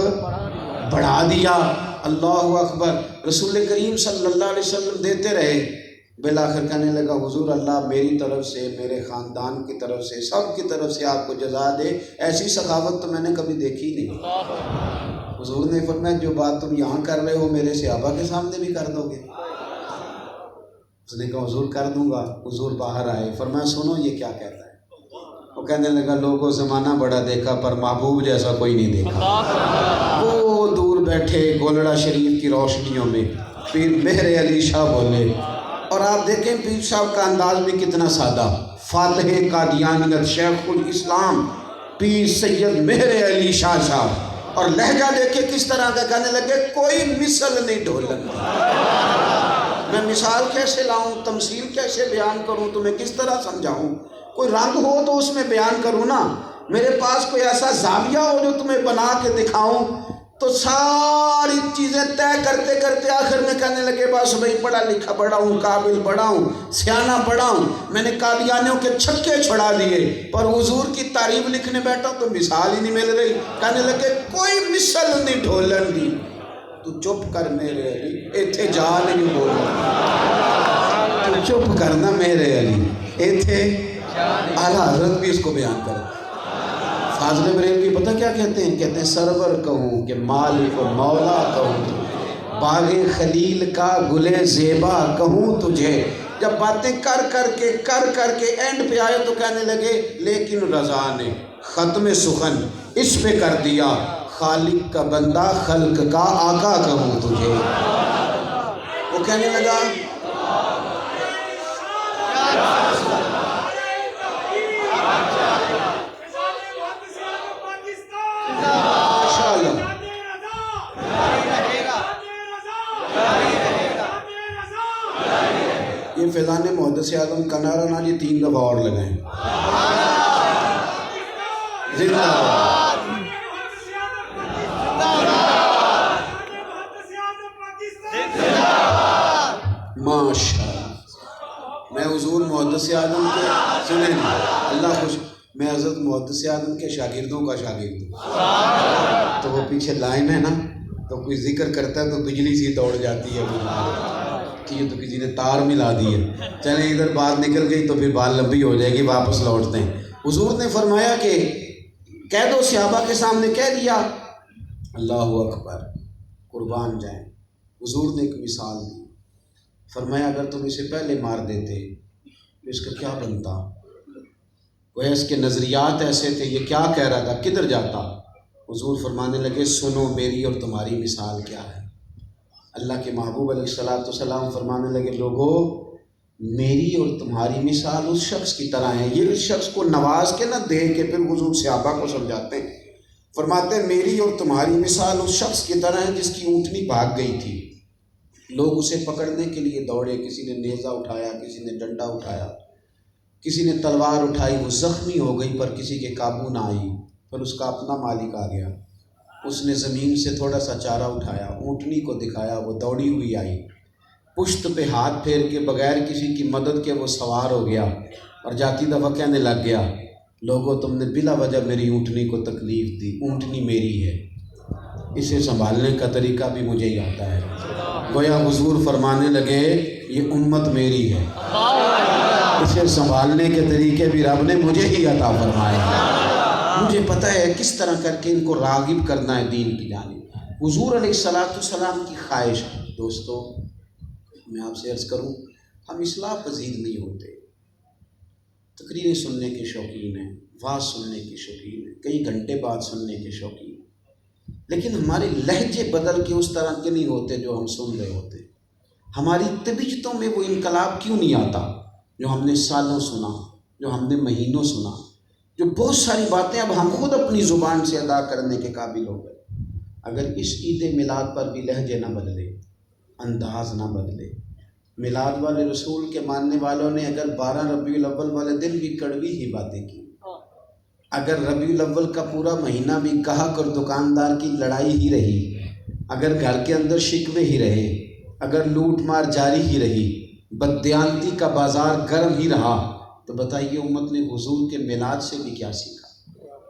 بڑھا دیا۔ اللہ اکبر۔ رسول کریم صلی اللہ علیہ وسلم دیتے رہے، بالآخر کہنے لگا حضور اللہ میری طرف سے، میرے خاندان کی طرف سے، سب کی طرف سے آپ کو جزا دے، ایسی سخاوت تو میں نے کبھی دیکھی نہیں۔ حضور نے فرمایا جو بات تم یہاں کر رہے ہو میرے صحابہ کے سامنے بھی کر دو گے؟ اس نے کہا حضور کر دوں گا۔ حضور باہر آئے، فرمایا سنو یہ کیا کہتا ہے؟ وہ کہنے لگا لوگوں زمانہ بڑا دیکھا پر محبوب جیسا کوئی نہیں دیکھا۔ وہ دور بیٹھے گولڑا شریف کی روشنیوں میں پیر مہر علی شاہ بولے، اور آپ دیکھیں پیر صاحب کا انداز بھی کتنا سادہ، فاتح قادیانیت شیخ الاسلام پیر سید مہر علی شاہ صاحب، اور لہجہ دیکھے کس طرح کا، کہنے لگے کوئی مثل نہیں ڈھولن۔ میں مثال کیسے لاؤں، تمثیل کیسے بیان کروں، تمہیں کس طرح سمجھاؤں؟ کوئی رنگ ہو تو اس میں بیان کروں نا، میرے پاس کوئی ایسا زاویہ ہو جو تمہیں بنا کے دکھاؤں۔ تو ساری چیزیں طے کرتے کرتے آخر میں کہنے لگے بس بھائی پڑھا لکھا بڑا ہوں، قابل بڑا ہوں، سیانہ بڑا ہوں، میں نے قادیانیوں کے چھکے چھڑا دیے، پر حضور کی تعریف لکھنے بیٹھا تو مثال ہی نہیں مل رہی۔ کہنے لگے کوئی مثل نہیں ڈھولن دی، تو چپ کر میرے علی، ایتھے جا نہیں بولنا، تو چپ کرنا میرے علی، ایتھے اعلیٰ حضرت بھی اس کو بیان کرو۔ فاضل بریلوی پتہ کیا کہتے ہیں؟ کہتے ہیں سرور کہوں کہ مالک و مولا کہوں، باغ خلیل کا گلے زیبا کہوں تجھے. جب باتیں کر کر کے اینڈ پہ آئے تو کہنے لگے لیکن رضا نے ختم سخن اس پہ کر دیا، خالق کا بندہ خلق کا آقا کہوں تجھے. وہ کہنے لگا یہ فیضان محدث اعظم کا نعرہ نا جی 3 دفعہ اور لگائیں. زندہ باد. ماشاءاللہ. میں حضور محدث اعظم کے سنیں اللہ خوش، میں حضرت محدث اعظم کے شاگردوں کا شاگرد ہوں. تو وہ پیچھے لائن ہے نا، تو کوئی ذکر کرتا ہے تو بجلی سی دوڑ جاتی ہے کہ یہ تو کسی نے تار ملا دی ہے. چلیں ادھر بات نکل گئی تو پھر بات لمبی ہو جائے گی، واپس لوٹتے ہیں. حضور نے فرمایا کہ کہہ دو، صحابہ کے سامنے کہہ دیا اللہ اکبر قربان جائیں. حضور نے ایک مثال دی، فرمایا اگر تم اسے پہلے مار دیتے تو اس کا کیا بنتا. وہ اس کے نظریات ایسے تھے، یہ کیا کہہ رہا تھا، کدھر جاتا. حضور فرمانے لگے سنو میری اور تمہاری مثال کیا ہے. اللہ کے محبوب علیہ السلام فرمانے لگے لوگو میری اور تمہاری مثال اس شخص کی طرح ہے. یہ اس شخص کو نواز کے نہ دے کے پھر حضور صحابہ کو سمجھاتے ہیں. فرماتے ہیں میری اور تمہاری مثال اس شخص کی طرح ہے جس کی اونٹنی بھاگ گئی تھی. لوگ اسے پکڑنے کے لیے دوڑے، کسی نے نیزہ اٹھایا، کسی نے ڈنڈا اٹھایا، کسی نے تلوار اٹھائی، وہ زخمی ہو گئی پر کسی کے قابو نہ آئی. پھر اس کا اپنا مالک آ گیا، اس نے زمین سے تھوڑا سا چارہ اٹھایا، اونٹنی کو دکھایا، وہ دوڑی ہوئی آئی، پشت پہ ہاتھ پھیر کے بغیر کسی کی مدد کے وہ سوار ہو گیا اور جاتی دفعہ کہنے لگ گیا لوگوں تم نے بلا وجہ میری اونٹنی کو تکلیف دی، اونٹنی میری ہے، اسے سنبھالنے کا طریقہ بھی مجھے ہی آتا ہے. گویا حضور فرمانے لگے یہ امت میری ہے، اسے سنبھالنے کے طریقے بھی رب نے مجھے ہی عطا فرمائے ہیں. مجھے پتہ ہے کس طرح کر کے ان کو راغب کرنا ہے دین کی جانب. حضور علیہ السلام کی خواہش ہے. دوستو میں آپ سے عرض کروں، ہم اصلاح پذیر نہیں ہوتے، تقریریں سننے کے شوقین ہیں، واز سننے کے شوقین ہیں، کئی گھنٹے بعد سننے کے شوقین ہیں، لیکن ہمارے لہجے بدل کے اس طرح کے نہیں ہوتے جو ہم سن رہے ہوتے. ہماری طبیعتوں میں وہ انقلاب کیوں نہیں آتا جو ہم نے سالوں سنا، جو ہم نے مہینوں سنا، جو بہت ساری باتیں اب ہم خود اپنی زبان سے ادا کرنے کے قابل ہو گئے. اگر اس عید میلاد پر بھی لہجے نہ بدلے، انداز نہ بدلے. میلاد والے رسول کے ماننے والوں نے اگر 12 ربیع الاول والے دن بھی کڑوی ہی باتیں کی، اگر ربیع الاول کا پورا مہینہ بھی گاہک اور دکاندار کی لڑائی ہی رہی، اگر گھر کے اندر شکوے ہی رہے، اگر لوٹ مار جاری ہی رہی، بددیانتی کا بازار گرم ہی رہا، تو بتائیے امت نے حضور کے میلاد سے بھی کیا سیکھا،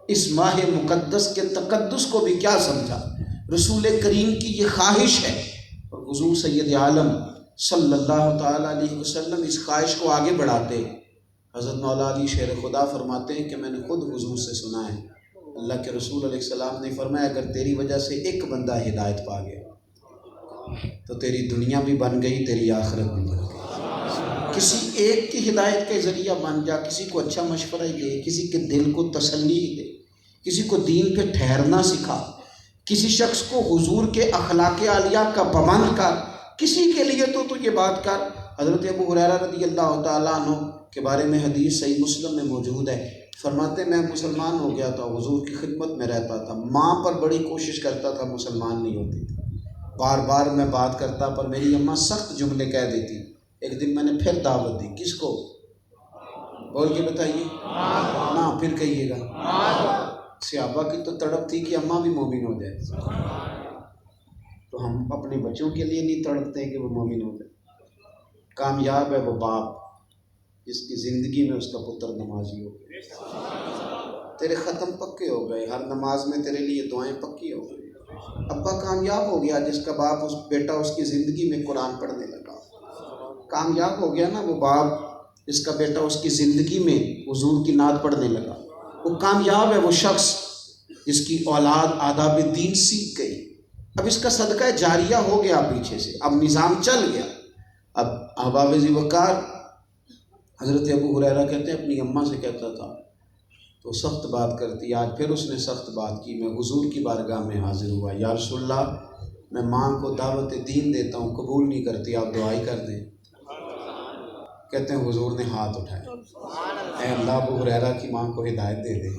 اس ماہ مقدس کے تقدس کو بھی کیا سمجھا. رسول کریم کی یہ خواہش ہے اور حضور سید عالم صلی اللہ تعالیٰ علیہ وسلم اس خواہش کو آگے بڑھاتے. حضرت مولا علی شیر خدا فرماتے ہیں کہ میں نے خود حضور سے سنا ہے، اللہ کے رسول علیہ السلام نے فرمایا اگر تیری وجہ سے ایک بندہ ہدایت پا گیا تو تیری دنیا بھی بن گئی، تیری آخرت بھی بن گئی. کسی ایک کی ہدایت کا ذریعہ بن جا، کسی کو اچھا مشورہ ہی دے، کسی کے دل کو تسلی ہی دے، کسی کو دین پہ ٹھہرنا سکھا، کسی شخص کو حضور کے اخلاق عالیہ کا پابند کر، کسی کے لیے تو یہ بات کر. حضرت ابو ہریرہ رضی اللہ تعالیٰ عنہ کے بارے میں حدیث صحیح مسلم میں موجود ہے، فرماتے میں مسلمان ہو گیا تھا، حضور کی خدمت میں رہتا تھا، ماں پر بڑی کوشش کرتا تھا مسلمان نہیں ہوتی تھی، بار بار میں بات کرتا پر میری اماں سخت جملے کہہ دیتی. ایک دن میں نے پھر دعوت دی، کس کو بول کے بتائیے نا، پھر کہیے گا. صحابہ کی تو تڑپ تھی کہ اماں بھی مومن ہو جائے، تو ہم اپنے بچوں کے لیے نہیں تڑپتے کہ وہ مومن ہو جائے. کامیاب ہے وہ باپ جس کی زندگی میں اس کا پتر نمازی ہو گیا، تیرے ختم پکے ہو گئے، ہر نماز میں تیرے لیے دعائیں پکی ہو گئی. ابا کامیاب ہو گیا جس کا باپ بیٹا اس کی زندگی میں قرآن پڑھنے لگا. کامیاب ہو گیا نا وہ باپ جس کا بیٹا اس کی زندگی میں حضور کی نعت پڑھنے لگا. وہ کامیاب ہے وہ شخص جس کی اولاد آداب دین سیکھ گئی، اب اس کا صدقہ جاریہ ہو گیا پیچھے سے، اب نظام چل گیا۔ اب احباب ذی وقار حضرت ابو ہریرہ کہتے ہیں اپنی اماں سے کہتا تھا تو سخت بات کرتی، آج پھر اس نے سخت بات کی، میں حضور کی بارگاہ میں حاضر ہوا، یا رسول اللہ میں ماں کو دعوت دین دیتا ہوں، قبول نہیں کرتی، آپ دعائی کر دیں۔ کہتے ہیں حضور نے ہاتھ اٹھائے، اے اللہ ابو ہریرہ کی ماں کو ہدایت دے دے۔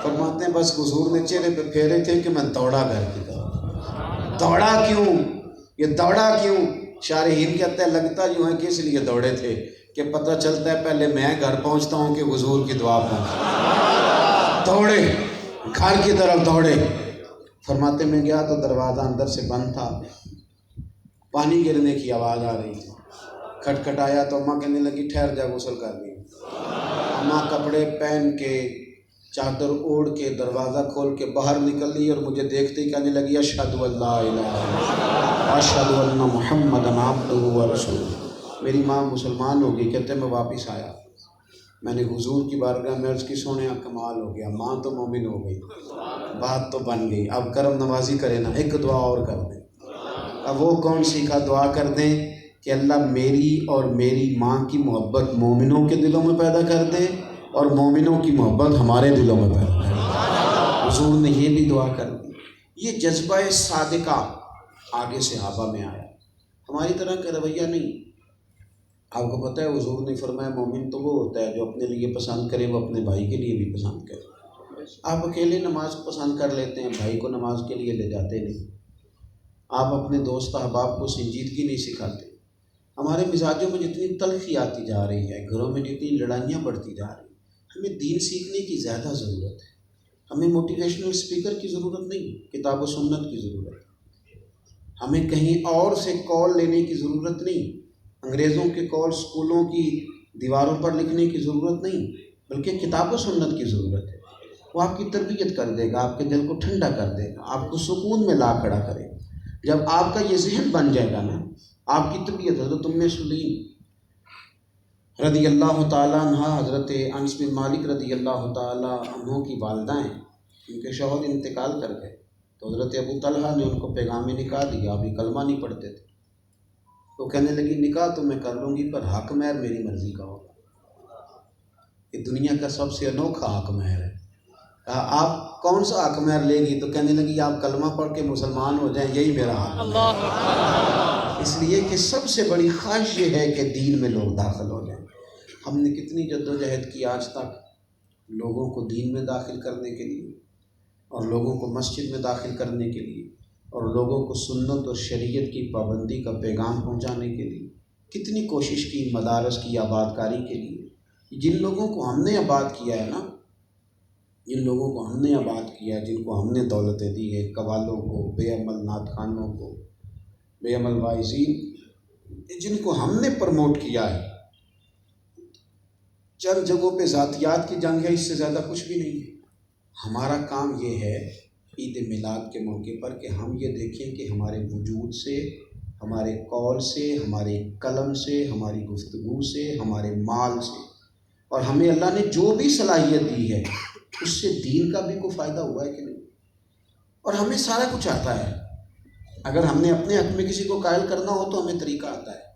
فرماتے ہیں بس حضور نے چہرے پہ پھیرے تھے کہ میں دوڑا گھر کی طرف۔ دوڑا کیوں؟ یہ دوڑا کیوں؟ شارحین کہتے ہیں لگتا یوں ہے کہ اس لیے دوڑے تھے کہ پتہ چلتا ہے پہلے میں گھر پہنچتا ہوں کہ حضور کی دعا پہنچ۔ دوڑے گھر کی طرف دوڑے۔ فرماتے میں گیا تو دروازہ اندر سے بند تھا، پانی گرنے کی آواز آ رہی تھی، کھٹکھٹایا تو اماں کہنے لگی ٹھہر جا غسل کر لی۔ اماں کپڑے پہن کے چادر اوڑھ کے دروازہ کھول کے باہر نکل لی اور مجھے دیکھتے ہی کہنے لگی اشہد ان لا الہ الا اللہ اشہد ان محمدا عبدہ ورسولہ۔ میری ماں مسلمان ہو گئی۔ کہتے میں واپس آیا، میں نے حضور کی بارگاہ میں عرض کی سونیا کمال ہو گیا، ماں تو مومن ہو گئی، بات تو بن گئی، اب کرم نوازی کرے نا، ایک دعا اور کر دیں۔ اب وہ کون سیکھا؟ دعا کر دیں کہ اللہ میری اور میری ماں کی محبت مومنوں کے دلوں میں پیدا کر دے اور مومنوں کی محبت ہمارے دلوں میں پیدا کر دے۔ حضور نے یہ بھی دعا کر دی۔ یہ جذبہ صادقہ آگے صحابہ میں آیا، ہماری طرح کا رویہ نہیں۔ آپ کو پتہ ہے حضور نے فرمایا مومن تو وہ ہوتا ہے جو اپنے لیے پسند کرے وہ اپنے بھائی کے لیے بھی پسند کرے۔ آپ اکیلے نماز پسند کر لیتے ہیں، بھائی کو نماز کے لیے لے جاتے نہیں۔ آپ اپنے دوست احباب کو سنجیدگی نہیں سکھاتے۔ ہمارے مزاجوں میں جتنی تلخی آتی جا رہی ہے، گھروں میں جتنی لڑائیاں بڑھتی جا رہی ہیں، ہمیں دین سیکھنے کی زیادہ ضرورت ہے۔ ہمیں موٹیویشنل اسپیکر کی ضرورت نہیں، کتاب و سنت کی ضرورت ہے۔ ہمیں کہیں اور سے کال لینے کی ضرورت نہیں، انگریزوں کے کال اسکولوں کی دیواروں پر لکھنے کی ضرورت نہیں، بلکہ کتاب و سنت کی ضرورت ہے۔ وہ آپ کی تربیت کر دے گا، آپ کے دل کو ٹھنڈا کر دے گا، آپ کو سکون میں لا کھڑا کرے گا۔ جب آپ کا یہ ذہن بن جائے گا نا، آپ کی طبیعت حضرت ام سلیم رضی اللہ تعالیٰ عنہ، حضرت انس بن مالک رضی اللہ تعالیٰ عنہ کی والدہ ہیں، ان کے شوہر انتقال کر گئے تو حضرت ابو طلحہ نے ان کو پیغام نکاح دیا، ابھی کلمہ نہیں پڑھتے تھے۔ تو کہنے لگی نکاح تو میں کر لوں گی پر حق مہر میری مرضی کا ہوگا۔ یہ دنیا کا سب سے انوکھا حق مہر ہے۔ کہا آپ کون سا حق مہر لے گی؟ تو کہنے لگی آپ کلمہ پڑھ کے مسلمان ہو جائیں، یہی میرا حق ہے۔ اس لیے کہ سب سے بڑی خواہش یہ ہے کہ دین میں لوگ داخل ہو جائیں۔ ہم نے کتنی جد و جہد کی آج تک لوگوں کو دین میں داخل کرنے کے لیے، اور لوگوں کو مسجد میں داخل کرنے کے لیے، اور لوگوں کو سنت اور شریعت کی پابندی کا پیغام پہنچانے کے لیے کتنی کوشش کی، مدارس کی آباد کاری کے لیے۔ جن لوگوں کو ہم نے آباد کیا ہے نا، جن لوگوں کو ہم نے آباد کیا ہے، جن کو ہم نے دولتیں دی ہے، قوالوں کو، بے عمل نعت خوانوں کو، بے عمل واعظین، جن کو ہم نے پروموٹ کیا ہے، چند جگہوں پہ ذاتیات کی جنگ ہے، اس سے زیادہ کچھ بھی نہیں ہے۔ ہمارا کام یہ ہے عید میلاد کے موقع پر کہ ہم یہ دیکھیں کہ ہمارے وجود سے، ہمارے قول سے، ہمارے قلم سے، ہماری گفتگو سے، ہمارے مال سے، اور ہمیں اللہ نے جو بھی صلاحیت دی ہے اس سے دین کا بھی کوئی فائدہ ہوا ہے کہ نہیں۔ اور ہمیں سارا کچھ آتا ہے، اگر ہم نے اپنے حق میں کسی کو قائل کرنا ہو تو ہمیں طریقہ آتا ہے۔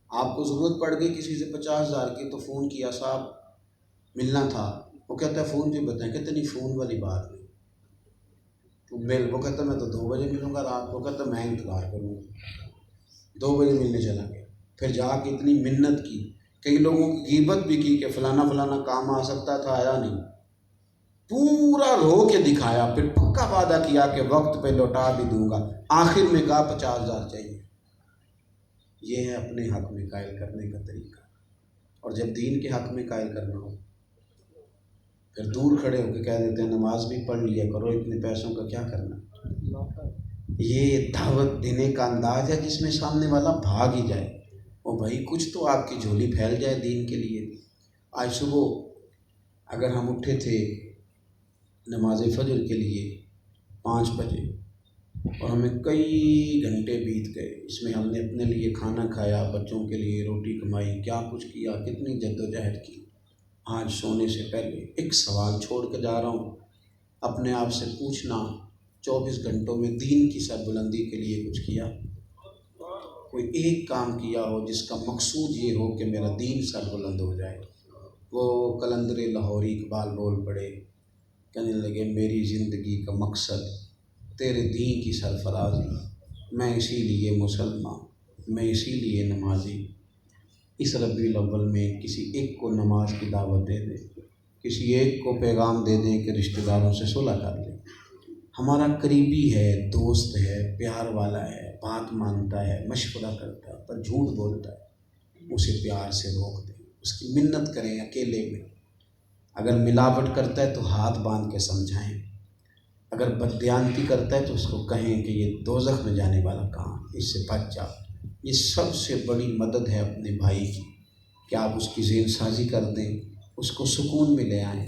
آپ کو ضرورت پڑ گئی کسی سے 50,000 کی تو فون کیا، صاحب ملنا تھا، وہ کہتا ہے فون بھی بتائیں، کہتے نہیں فون والی بات نہیں، تو مل، وہ کہتا میں تو 2 بجے ملوں گا رات کو، کہتا میں انتظار کروں گا، 2 بجے ملنے چلا گیا، پھر جا کے اتنی منت کی، کئی لوگوں کی غیبت بھی کی کہ فلانا فلانا کام آ سکتا تھا آیا نہیں، پورا رو کے دکھایا، پھر پکا وعدہ کیا کہ وقت پہ لوٹا بھی دوں گا، آخر میں کہا 50,000 چاہیے۔ یہ ہے اپنے حق میں قائل کرنے کا طریقہ۔ اور جب دین کے حق میں قائل کرنا ہو پھر دور کھڑے ہو کے کہہ دیتے ہیں نماز بھی پڑھ لیا کرو، اتنے پیسوں کا کیا کرنا۔ یہ دعوت دینے کا انداز ہے جس میں سامنے والا بھاگ ہی جائے، او بھائی کچھ تو آپ کی جھولی پھیل جائے دین کے لیے۔ آج صبح اگر ہم اٹھے تھے نماز فجر کے لیے 5 بجے اور ہمیں کئی گھنٹے بیت گئے، اس میں ہم نے اپنے لیے کھانا کھایا، بچوں کے لیے روٹی کمائی، کیا کچھ کیا، کتنی جد و جہد کی۔ آج سونے سے پہلے ایک سوال چھوڑ کے جا رہا ہوں، اپنے آپ سے پوچھنا 24 گھنٹوں میں دین کی سربلندی کے لیے کچھ کیا؟ کوئی ایک کام کیا ہو جس کا مقصود یہ ہو کہ میرا دین سربلند ہو جائے؟ وہ قلندر لاہوری اقبال بول پڑے، کہنے لگے میری زندگی کا مقصد تیرے دین کی سرفرازی، میں اسی لیے مسلمان، میں اسی لیے نمازی۔ اس ربیع الاول میں کسی ایک کو نماز کی دعوت دے دیں، کسی ایک کو پیغام دے دیں کہ رشتہ داروں سے صلح کر لیں۔ ہمارا قریبی ہے، دوست ہے، پیار والا ہے، بات مانتا ہے، مشورہ کرتا ہے، پر جھوٹ بولتا ہے، اسے پیار سے روک دیں، اس کی منت کریں اکیلے میں۔ اگر ملاوٹ کرتا ہے تو ہاتھ باندھ کے سمجھائیں، اگر بددیانتی کرتا ہے تو اس کو کہیں کہ یہ دوزخ میں جانے والا کام، اس سے بچ جا۔ یہ سب سے بڑی مدد ہے اپنے بھائی کی کہ آپ اس کی ذہن سازی کر دیں، اس کو سکون میں لے آئیں،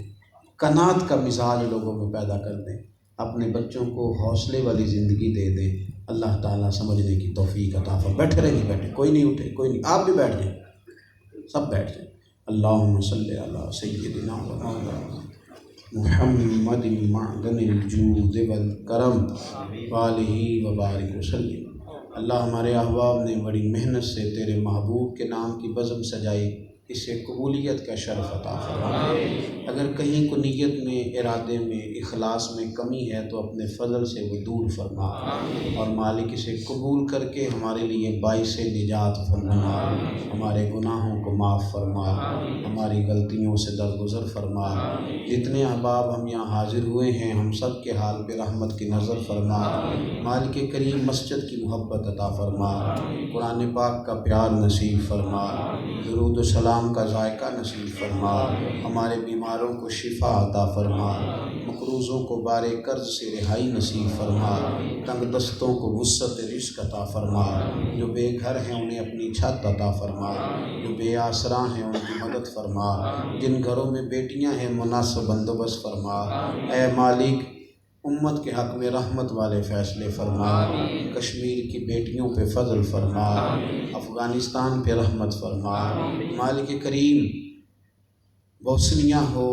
قناعت کا مزاج لوگوں میں پیدا کر دیں، اپنے بچوں کو حوصلے والی زندگی دے دیں۔ اللہ تعالیٰ سمجھنے کی توفیق عطا فرمائے۔ بیٹھے رہیں گے، بیٹھے، کوئی نہیں اٹھے، کوئی نہیں، آپ بھی بیٹھ جائیں، سب بیٹھ جائیں۔ اللہم صلی علی سیدنا و مولانا محمد معدن الجود والکرم وآلہ وبارک وسلم۔ اللہ ہمارے احباب نے بڑی محنت سے تیرے محبوب کے نام کی بزم سجائی، اسے قبولیت کا شرف عطا فرما۔ اگر کہیں کو نیت میں، ارادے میں، اخلاص میں کمی ہے تو اپنے فضل سے وہ دور فرما، اور مالک اسے قبول کر کے ہمارے لیے باعث نجات فرما۔ ہمارے گناہوں کو معاف فرما، ہماری غلطیوں سے درگزر فرما۔ جتنے احباب ہم یہاں حاضر ہوئے ہیں ہم سب کے حال پہ رحمت کی نظر فرما۔ مالک کریم مسجد کی محبت عطا فرما، قرآن پاک کا پیار نصیب فرما، درود و سلام کا ذائقہ نصیب فرما، ہمارے بیماروں کو شفا عطا فرما، مقروضوں کو بار قرض سے رہائی نصیب فرما، تنگ دستوں کو وسعت رزق عطا فرما، جو بے گھر ہیں انہیں اپنی چھت عطا فرما، جو بے آسرا ہیں ان کی مدد فرما، جن گھروں میں بیٹیاں ہیں مناسب بندوبست فرما۔ اے مالک امت کے حق میں رحمت والے فیصلے فرما، کشمیر کی بیٹیوں پہ فضل فرما، افغانستان پہ رحمت فرما۔ مالک کریم بوسنیا ہو،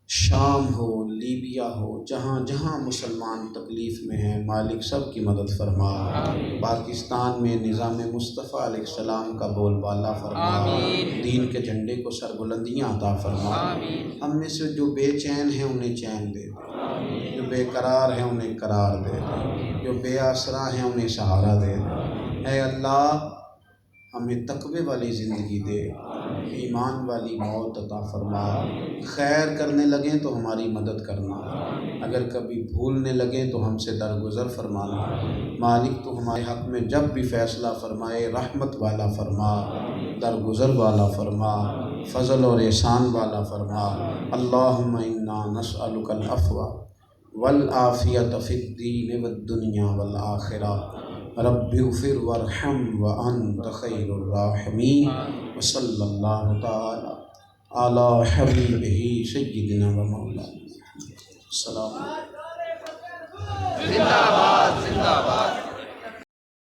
شام ہو، لیبیا ہو، جہاں جہاں مسلمان تکلیف میں ہیں مالک سب کی مدد فرما۔ پاکستان میں نظام مصطفیٰ علیہ السلام کا بول بالا فرما، دین کے جھنڈے کو سربلندیاں عطا فرما۔ ہم میں سے جو بے چین ہیں انہیں چین دے دے، جو بے قرار ہیں انہیں قرار دے دے، جو بے آسرا ہیں انہیں سہارا دے دے۔ اے اللہ ہمیں تقوی والی زندگی دے، ایمان والی موت عطا فرما۔ خیر کرنے لگیں تو ہماری مدد کرنا، اگر کبھی بھولنے لگیں تو ہم سے درگزر فرمانا۔ مالک تو ہمارے حق میں جب بھی فیصلہ فرمائے رحمت والا فرما، درگزر والا فرما، فضل اور احسان والا فرما۔ اللہم انا نسألک العفو والعافیۃ فی الدین والدنیا والآخرہ۔ رب اغفر وارحم وانت خیر الراحمین، وصلی اللہ تعالی علی حبیبہ سیدنا و مولانا۔ السلام علیکم۔ زندہ باد، زندہ باد۔